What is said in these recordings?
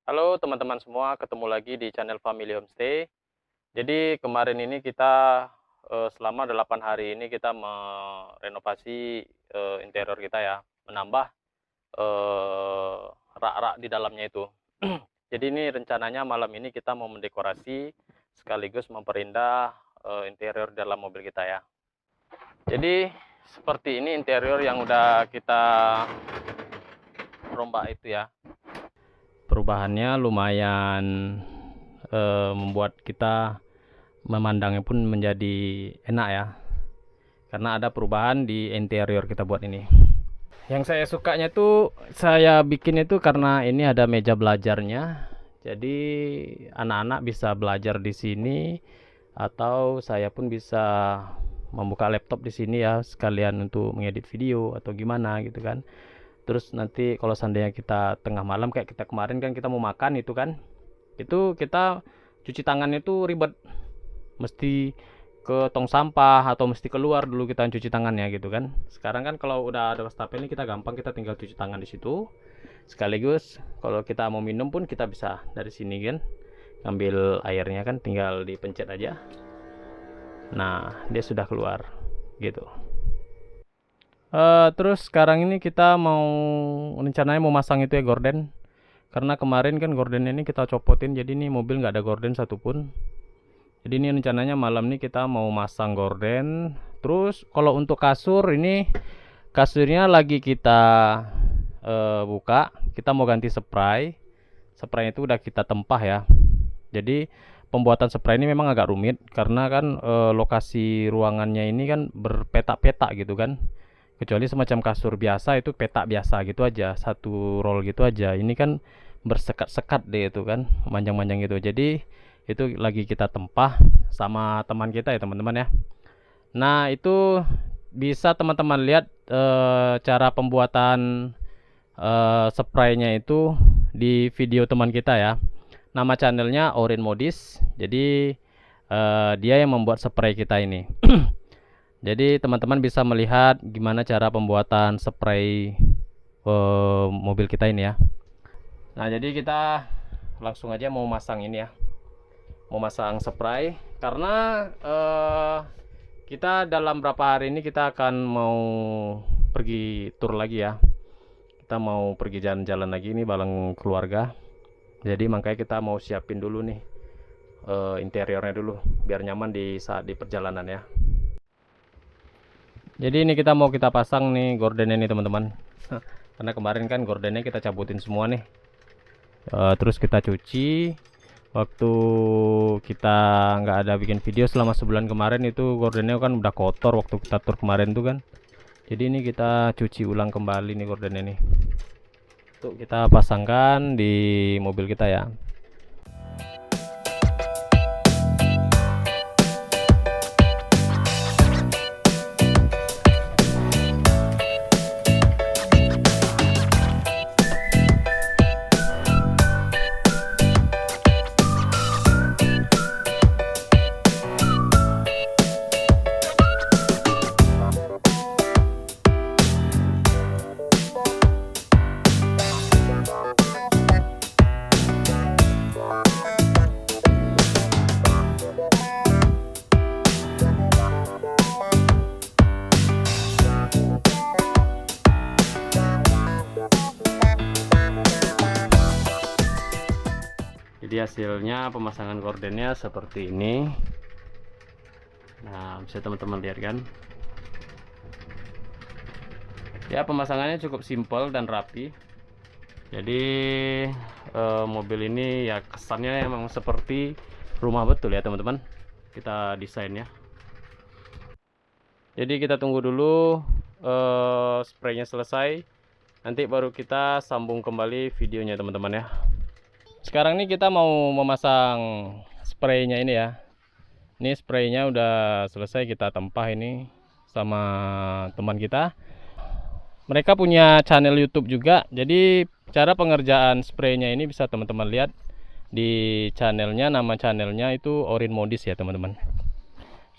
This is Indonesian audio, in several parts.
Halo teman-teman semua, ketemu lagi di channel Family Homestay. Jadi kemarin ini kita selama 8 hari ini kita merenovasi interior kita ya, menambah eh, rak-rak di dalamnya itu. Jadi ini rencananya malam ini kita mau mendekorasi sekaligus memperindah interior dalam mobil kita ya. Jadi seperti ini interior yang udah kita rombak itu ya. Perubahannya lumayan membuat kita memandangnya pun menjadi enak ya, karena ada perubahan di interior kita buat ini. Yang saya sukanya tuh saya bikin itu karena ini ada meja belajarnya, jadi anak-anak bisa belajar di sini atau saya pun bisa membuka laptop di sini ya, sekalian untuk mengedit video atau gimana gitu kan. Terus nanti kalau seandainya kita tengah malam kayak kita kemarin kan, kita mau makan itu kan, itu kita cuci tangannya itu ribet, mesti ke tong sampah atau mesti keluar dulu kita cuci tangannya gitu kan. Sekarang kan kalau udah ada wastafel ini kita gampang, kita tinggal cuci tangan di situ. Sekaligus kalau kita mau minum pun kita bisa dari sini kan, ngambil airnya kan tinggal dipencet aja. Nah, dia sudah keluar gitu. Terus sekarang ini kita mau rencananya mau masang itu ya, gorden. Karena kemarin kan gorden ini kita copotin, jadi ini mobil nggak ada gorden satupun. Jadi ini rencananya malam nih kita mau masang gorden. Terus kalau untuk kasur ini, kasurnya lagi kita buka. Kita mau ganti spray. Spray itu udah kita tempah ya. Jadi pembuatan spray ini memang agak rumit karena kan lokasi ruangannya ini kan berpetak-petak gitu kan. Kecuali semacam kasur biasa itu petak biasa gitu aja, satu roll gitu aja. Ini kan bersekat-sekat deh itu kan, manjang-manjang gitu. Jadi itu lagi kita tempah sama teman kita ya teman-teman ya. Nah itu bisa teman-teman lihat cara pembuatan spraynya itu di video teman kita ya. Nama channelnya Orin Modis. Jadi dia yang membuat spray kita ini. Jadi teman-teman bisa melihat gimana cara pembuatan spray mobil kita ini ya. Nah jadi kita langsung aja mau masang ini ya, mau masang spray. Karena kita dalam berapa hari ini kita akan mau pergi tour lagi ya. Kita mau pergi jalan-jalan lagi ini bareng keluarga. Jadi makanya kita mau siapin dulu nih interiornya dulu biar nyaman di saat di perjalanan ya. Jadi ini kita mau kita pasang nih gordennya nih teman-teman. Karena kemarin kan gordennya kita cabutin semua nih. Terus kita cuci. Waktu kita nggak ada bikin video selama sebulan kemarin itu gordennya kan udah kotor waktu kita tur kemarin tuh kan. Jadi ini kita cuci ulang kembali nih gordennya nih. Untuk kita pasangkan di mobil kita ya. Jadi hasilnya pemasangan gordennya seperti ini. Nah bisa teman-teman lihat kan ya, pemasangannya cukup simpel dan rapi. Jadi mobil ini ya kesannya emang seperti rumah betul ya teman-teman, kita desainnya. Jadi kita tunggu dulu spraynya selesai, nanti baru kita sambung kembali videonya teman-teman ya. Sekarang ini kita mau memasang spraynya ini ya. Ini spraynya udah selesai kita tempah ini sama teman kita. Mereka punya channel YouTube juga. Jadi cara pengerjaan spraynya ini bisa teman-teman lihat di channelnya. Nama channelnya itu Orin Modis ya teman-teman.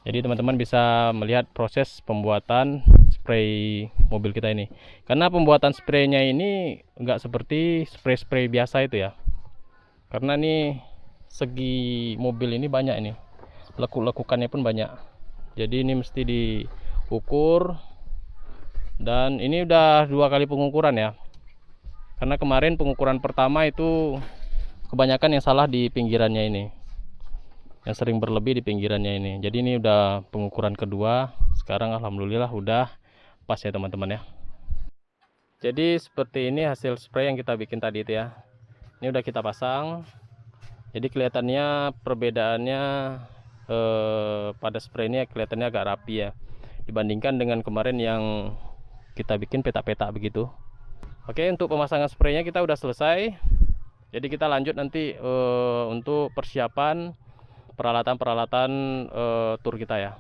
Jadi teman-teman bisa melihat proses pembuatan spray mobil kita ini. Karena pembuatan spraynya ini enggak seperti spray-spray biasa itu ya. karena nih segi mobil ini banyak ini, lekuk-lekukannya pun banyak. Jadi ini mesti diukur, dan ini udah 2 kali pengukuran ya, karena kemarin pengukuran pertama itu kebanyakan yang salah di pinggirannya ini, yang sering berlebih di pinggirannya ini. Jadi ini udah pengukuran kedua, sekarang alhamdulillah udah pas ya teman-teman ya. Jadi seperti ini hasil spray yang kita bikin tadi itu ya. Ini udah kita pasang. Jadi kelihatannya perbedaannya pada spray ini kelihatannya agak rapi ya, dibandingkan dengan kemarin yang kita bikin petak-petak begitu. Oke, untuk pemasangan spraynya kita udah selesai. Jadi kita lanjut nanti untuk persiapan peralatan-peralatan tur kita ya,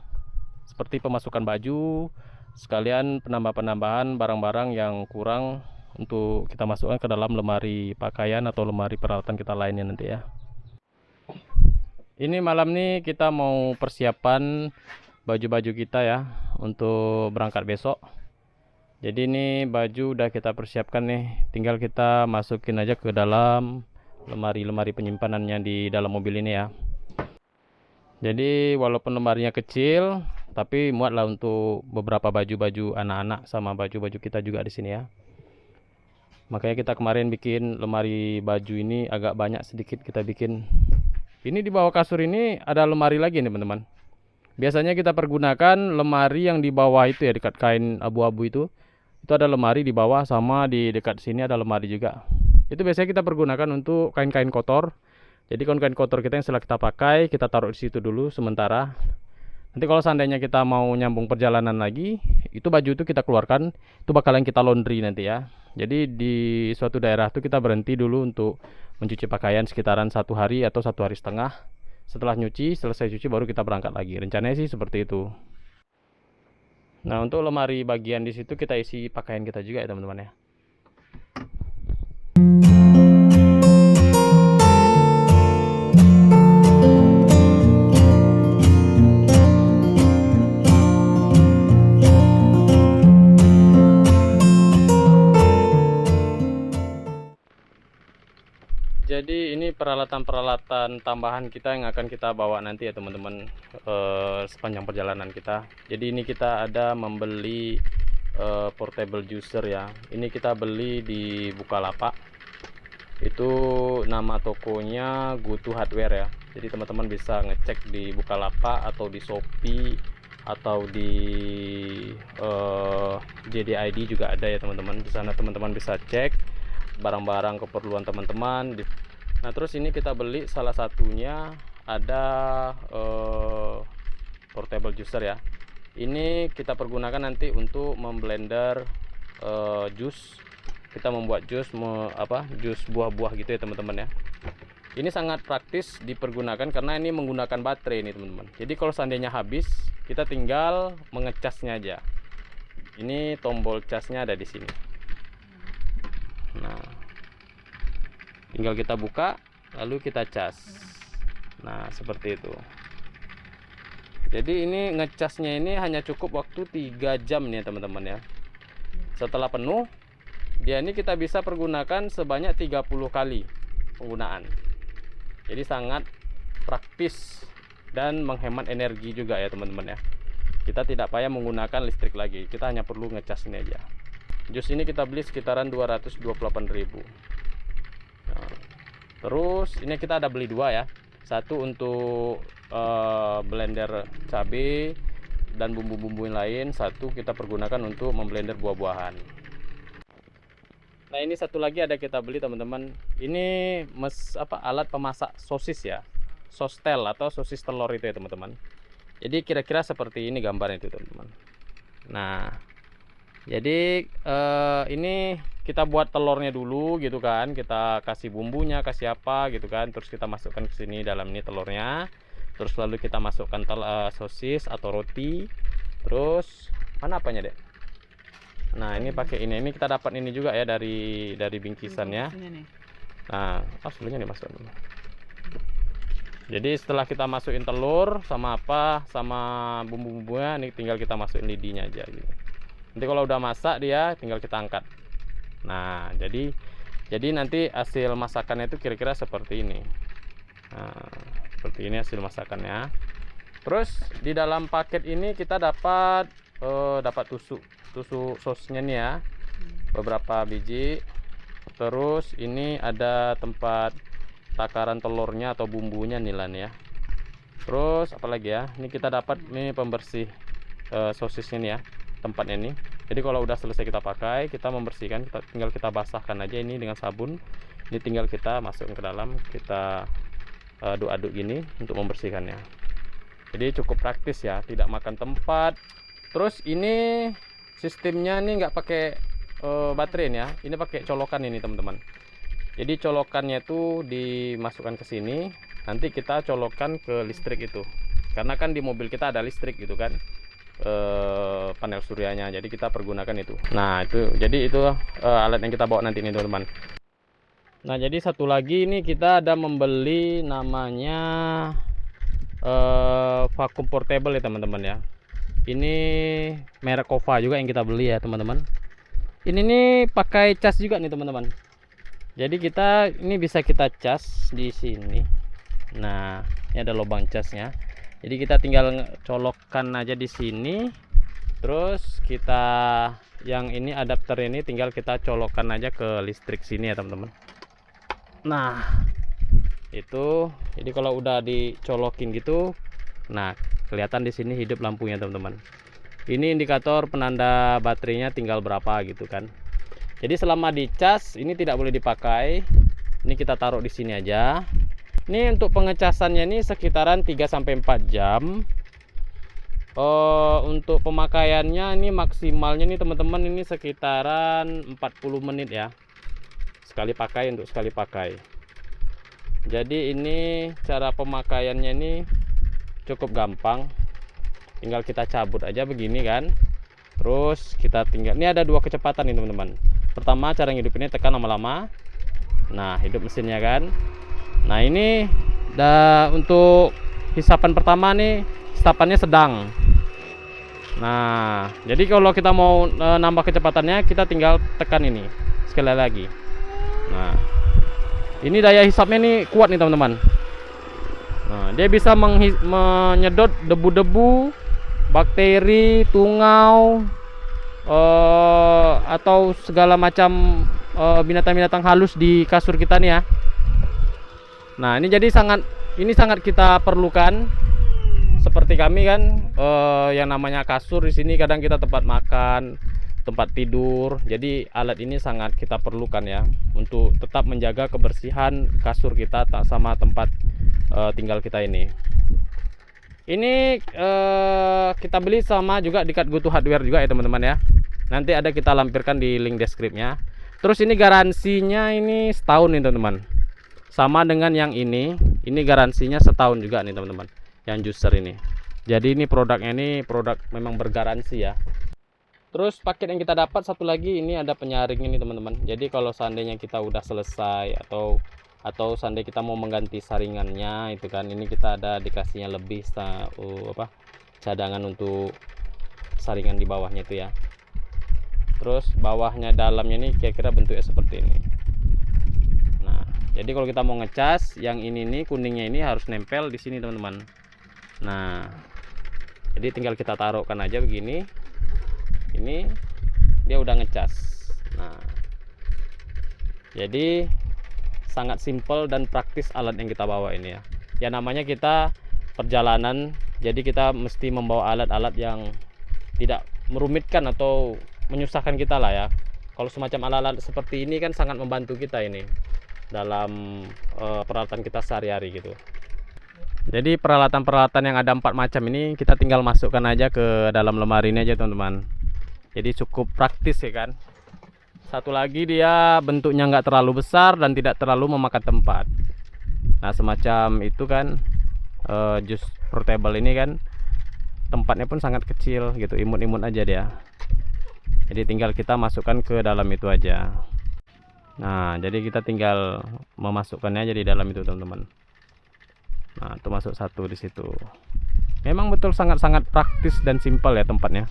seperti pemasukan baju, sekalian penambahan barang-barang yang kurang untuk kita masukkan ke dalam lemari pakaian atau lemari peralatan kita lainnya nanti ya. Ini malam nih kita mau persiapan baju-baju kita ya untuk berangkat besok. Jadi ini baju udah kita persiapkan nih, tinggal kita masukin aja ke dalam lemari-lemari penyimpanannya di dalam mobil ini ya. Jadi walaupun lemarinya kecil, tapi muatlah untuk beberapa baju-baju anak-anak sama baju-baju kita juga di sini ya. Makanya kita kemarin bikin lemari baju ini agak banyak sedikit kita bikin. Ini di bawah kasur ini ada lemari lagi nih teman-teman. Biasanya kita pergunakan lemari yang di bawah itu ya, dekat kain abu-abu itu. Itu ada lemari di bawah, sama di dekat sini ada lemari juga. Itu biasanya kita pergunakan untuk kain-kain kotor. Jadi kain kotor kita yang setelah kita pakai, kita taruh di situ dulu sementara. Nanti kalau seandainya kita mau nyambung perjalanan lagi, itu baju itu kita keluarkan, itu bakalan kita laundry nanti ya. Jadi di suatu daerah itu kita berhenti dulu untuk mencuci pakaian sekitaran 1 hari atau 1 hari setengah. Setelah selesai cuci baru kita berangkat lagi. Rencananya sih seperti itu. Nah, untuk lemari bagian di situ kita isi pakaian kita juga ya teman-teman ya. Jadi ini peralatan-peralatan tambahan kita yang akan kita bawa nanti ya teman-teman, sepanjang perjalanan kita. Jadi ini kita ada membeli portable juicer ya. Ini kita beli di Bukalapak. Itu nama tokonya Gutu Hardware ya. Jadi teman-teman bisa ngecek di Bukalapak atau di Shopee atau di JDID juga ada ya teman-teman. Di sana teman-teman bisa cek barang-barang keperluan teman-teman. Nah terus ini kita beli salah satunya ada portable juicer ya. Ini kita pergunakan nanti untuk memblender jus. Kita membuat jus jus buah-buah gitu ya teman-teman ya. Ini sangat praktis dipergunakan karena ini menggunakan baterai ini teman-teman. Jadi kalau seandainya habis, kita tinggal mengecasnya aja. Ini tombol casnya ada di sini. Nah, tinggal kita buka lalu kita cas. Nah seperti itu. Jadi ini ngecasnya ini hanya cukup waktu 3 jam nih teman-teman ya. Setelah penuh, dia ini kita bisa pergunakan sebanyak 30 kali penggunaan. Jadi sangat praktis dan menghemat energi juga ya teman-teman ya. Kita tidak payah menggunakan listrik lagi, kita hanya perlu ngecas ini aja. Jus ini kita beli sekitaran 228.000. Nah, terus ini kita ada beli 2 ya. Satu untuk blender cabai dan bumbu-bumbu lain. Satu kita pergunakan untuk memblender buah-buahan. Nah ini satu lagi ada kita beli teman-teman. Ini alat pemasak sosis ya. Sostel atau sosis telur itu ya teman-teman. Jadi kira-kira seperti ini gambarnya itu teman-teman. Nah jadi ini kita buat telurnya dulu gitu kan, kita kasih bumbunya, kasih apa gitu kan, terus kita masukkan ke sini dalam ini telurnya, terus lalu kita masukkan sosis atau roti, terus mana apanya dek? Nah ini pakai ini kita dapat ini juga ya dari bingkisannya. Nah aslinya dimasukkan dulu. Jadi setelah kita masukin telur sama bumbu-bumbunya, ini tinggal kita masukin lidinya aja gitu. Nanti kalau udah masak dia tinggal kita angkat. Nah jadi Jadi nanti hasil masakannya itu kira-kira seperti ini. Nah, seperti ini hasil masakannya. Terus di dalam paket ini kita dapat tusuk sosnya nih ya, beberapa biji. Terus ini ada tempat takaran telurnya atau bumbunya nih Lan ya. Terus apalagi ya, ini kita dapat nih pembersih sosisnya nih ya, tempatnya nih. Jadi kalau udah selesai kita pakai, kita membersihkan, tinggal kita basahkan aja ini dengan sabun. Ini tinggal kita masukkan ke dalam, kita aduk-aduk gini untuk membersihkannya. Jadi cukup praktis ya, tidak makan tempat. Terus ini sistemnya nih nggak pakai baterai ya, ini pakai colokan ini teman-teman. Jadi colokannya itu dimasukkan ke sini, nanti kita colokkan ke listrik itu. Karena kan di mobil kita ada listrik gitu kan, panel suryanya. Jadi kita pergunakan itu. Nah itu, jadi itu alat yang kita bawa nanti ini teman-teman. Nah jadi satu lagi ini kita ada membeli namanya vacuum portable ya teman-teman ya. Ini merek Kova juga yang kita beli ya teman-teman. Ini nih pakai cas juga nih teman-teman. Jadi kita ini bisa kita cas di sini. Nah, ini ada lubang casnya. Jadi kita tinggal colokkan aja di sini. Terus kita yang ini adapter ini tinggal kita colokkan aja ke listrik sini ya teman-teman. Nah, itu. Jadi kalau udah dicolokin gitu, nah kelihatan di sini hidup lampunya teman-teman. Ini indikator penanda baterainya tinggal berapa gitu kan. Jadi selama dicas ini tidak boleh dipakai. Ini kita taruh di sini aja. Ini untuk pengecasannya ini sekitaran 3-4 jam. Untuk pemakaiannya ini maksimalnya nih teman-teman ini sekitaran 40 menit ya. Sekali pakai, untuk sekali pakai. Jadi ini cara pemakaiannya ini cukup gampang. Tinggal kita cabut aja begini kan. Terus kita tinggal, ini ada dua kecepatan nih teman-teman. Pertama cara ngidupinnya tekan lama-lama. Nah hidup mesinnya kan. Nah ini untuk hisapan pertama nih, hisapannya sedang. Nah jadi kalau kita mau nambah kecepatannya, kita tinggal tekan ini sekali lagi. Nah ini daya hisapnya nih kuat nih teman-teman. Nah dia bisa menyedot debu-debu, bakteri, tungau, atau segala macam binatang-binatang halus di kasur kita nih ya. Nah ini jadi sangat kita perlukan. Seperti kami kan yang namanya kasur di sini, kadang kita tempat makan, tempat tidur. Jadi alat ini sangat kita perlukan ya, untuk tetap menjaga kebersihan kasur kita tak sama tempat tinggal kita ini. Ini kita beli sama juga di Cat Go To Hardware juga ya teman-teman ya. Nanti ada kita lampirkan di link deskripsinya. Terus ini garansinya ini setahun nih teman-teman. Sama dengan yang ini garansinya setahun juga nih teman-teman. Yang juicer ini. Jadi ini produknya ini produk memang bergaransi ya. Terus paket yang kita dapat satu lagi ini ada penyaring ini teman-teman. Jadi kalau seandainya kita udah selesai atau seandainya kita mau mengganti saringannya itu kan, ini kita ada dikasihnya lebih cadangan untuk saringan di bawahnya itu ya. Terus bawahnya dalamnya ini kira-kira bentuknya seperti ini. Nah jadi kalau kita mau ngecas yang ini nih, kuningnya ini harus nempel di sini teman-teman. Nah jadi tinggal kita taruhkan aja begini. Ini dia udah ngecas. Nah jadi sangat simpel dan praktis alat yang kita bawa ini ya. Ya namanya kita perjalanan, jadi kita mesti membawa alat-alat yang tidak merumitkan atau menyusahkan kita lah ya. Kalau semacam alat-alat seperti ini kan sangat membantu kita ini dalam peralatan kita sehari-hari gitu. Jadi peralatan-peralatan yang ada 4 macam ini kita tinggal masukkan aja ke dalam lemari ini aja teman-teman. Jadi cukup praktis ya kan. Satu lagi dia bentuknya nggak terlalu besar dan tidak terlalu memakan tempat. Nah semacam itu kan juice portable ini kan tempatnya pun sangat kecil gitu, imut-imut aja dia. Jadi tinggal kita masukkan ke dalam itu aja. Nah jadi kita tinggal memasukkannya aja di dalam itu teman-teman. Nah itu masuk satu di situ. Memang betul sangat-sangat praktis dan simpel ya tempatnya.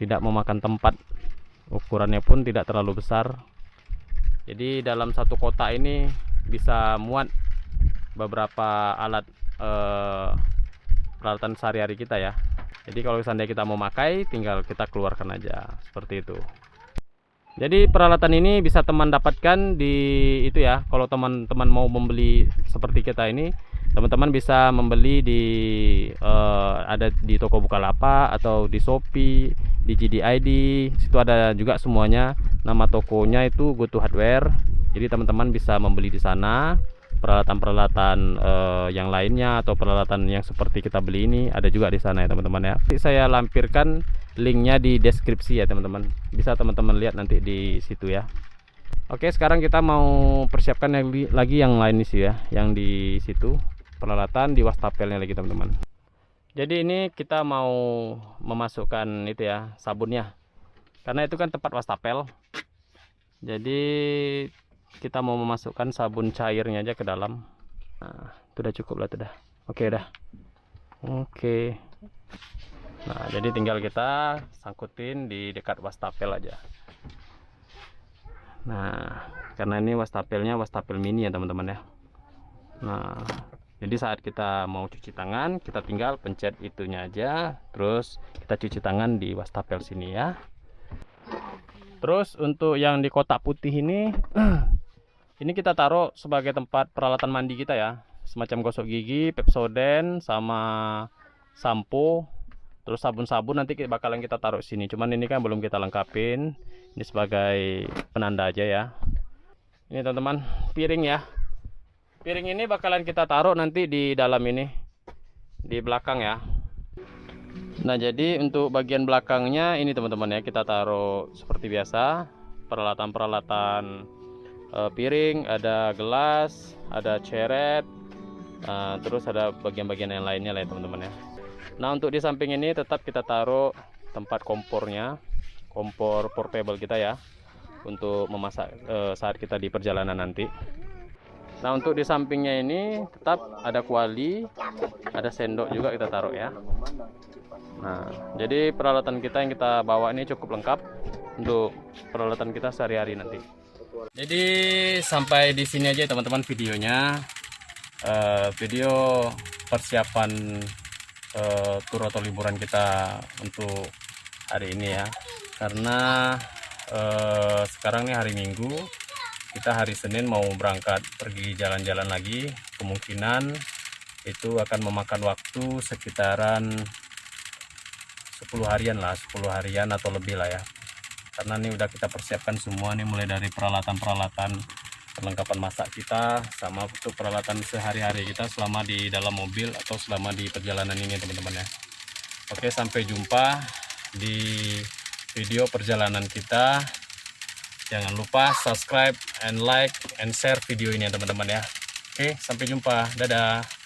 Tidak memakan tempat. Ukurannya pun tidak terlalu besar. Jadi dalam satu kotak ini bisa muat beberapa alat peralatan sehari-hari kita ya. Jadi kalau seandainya kita mau pakai, tinggal kita keluarkan aja seperti itu. Jadi peralatan ini bisa teman dapatkan di itu ya. Kalau teman-teman mau membeli seperti kita ini, teman-teman bisa membeli di ada di toko Bukalapak atau di Shopee, di JDID. Situ ada juga semuanya. Nama tokonya itu GoTo Hardware. Jadi teman-teman bisa membeli di sana. Peralatan-peralatan yang lainnya atau peralatan yang seperti kita beli ini ada juga di sana ya teman-teman ya. Nanti saya lampirkan linknya di deskripsi ya teman-teman. Bisa teman-teman lihat nanti di situ ya. Oke, sekarang kita mau persiapkan lagi yang lain sih ya, yang di situ peralatan di wastafelnya lagi teman-teman. Jadi ini kita mau memasukkan itu ya, sabunnya. Karena itu kan tempat wastafel. Jadi kita mau memasukkan sabun cairnya aja ke dalam. Nah, itu udah cukup lah, udah. Oke, udah. Oke. Nah, jadi tinggal kita sangkutin di dekat wastafel aja. Nah, karena ini wastafelnya wastafel mini ya teman-teman ya. Nah, jadi saat kita mau cuci tangan, kita tinggal pencet itunya aja, terus kita cuci tangan di wastafel sini ya. Terus untuk yang di kotak putih ini ini kita taruh sebagai tempat peralatan mandi kita ya, semacam gosok gigi, Pepsodent, sama sampo, terus sabun-sabun nanti bakalan kita taruh sini. Cuman ini kan belum kita lengkapin, ini sebagai penanda aja ya. Ini teman-teman, piring ya. Piring ini bakalan kita taruh nanti di dalam ini, di belakang ya. Nah, jadi untuk bagian belakangnya ini teman-teman ya, kita taruh seperti biasa peralatan-peralatan piring, ada gelas, ada ceret, terus ada bagian-bagian yang lainnya lah ya teman-teman ya. Nah, untuk di samping ini tetap kita taruh tempat kompornya, kompor portable kita ya, untuk memasak saat kita di perjalanan nanti. Nah, untuk di sampingnya ini tetap ada kuali, ada sendok juga kita taruh ya. Nah, jadi peralatan kita yang kita bawa ini cukup lengkap untuk peralatan kita sehari-hari nanti. Jadi sampai di sini aja teman-teman videonya, video persiapan tur atau liburan kita untuk hari ini ya. Karena sekarang nih hari Minggu, kita hari Senin mau berangkat pergi jalan-jalan lagi. Kemungkinan itu akan memakan waktu sekitaran 10 harian lah, 10 harian atau lebih lah ya. Karena ini udah kita persiapkan semua nih, mulai dari peralatan-peralatan perlengkapan masak kita, sama untuk peralatan sehari-hari kita selama di dalam mobil atau selama di perjalanan ini teman-teman ya. Oke, sampai jumpa di video perjalanan kita. Jangan lupa subscribe and like and share video ini ya teman-teman ya. Oke, sampai jumpa, dadah.